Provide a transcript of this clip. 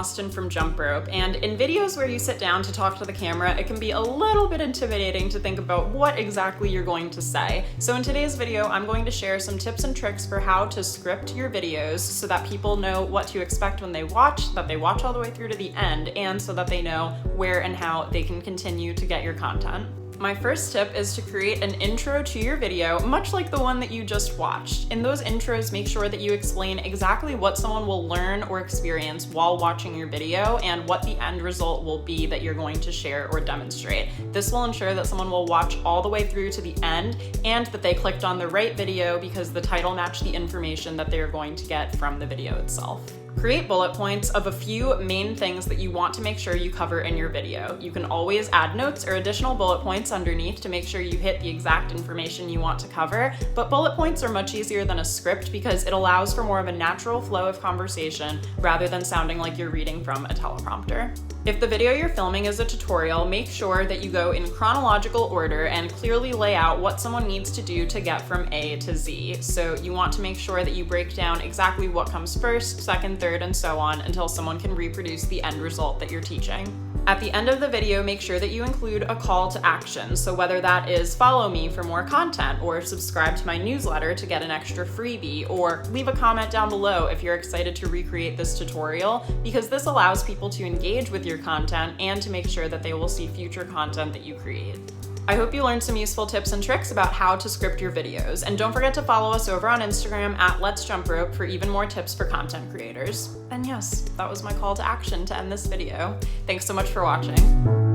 Austin from Jumprope, and in videos where you sit down to talk to the camera, it can be a little bit intimidating to think about what exactly you're going to say. So in today's video, I'm going to share some tips and tricks for how to script your videos so that people know what to expect when they watch, that they watch all the way through to the end, and so that they know where and how they can continue to get your content. My first tip is to create an intro to your video, much like the one that you just watched. In those intros, make sure that you explain exactly what someone will learn or experience while watching your video and what the end result will be that you're going to share or demonstrate. This will ensure that someone will watch all the way through to the end and that they clicked on the right video because the title matched the information that they're going to get from the video itself. Create bullet points of a few main things that you want to make sure you cover in your video. You can always add notes or additional bullet points underneath to make sure you hit the exact information you want to cover, but bullet points are much easier than a script because it allows for more of a natural flow of conversation rather than sounding like you're reading from a teleprompter. If the video you're filming is a tutorial, make sure that you go in chronological order and clearly lay out what someone needs to do to get from A to Z. So you want to make sure that you break down exactly what comes first, second, third, and so on until someone can reproduce the end result that you're teaching. At the end of the video, make sure that you include a call to action. So whether that is follow me for more content, or subscribe to my newsletter to get an extra freebie, or leave a comment down below if you're excited to recreate this tutorial, because this allows people to engage with your content and to make sure that they will see future content that you create. I hope you learned some useful tips and tricks about how to script your videos, and don't forget to follow us over on Instagram at Let's Jumprope for even more tips for content creators. And yes, that was my call to action to end this video. Thanks so much for watching.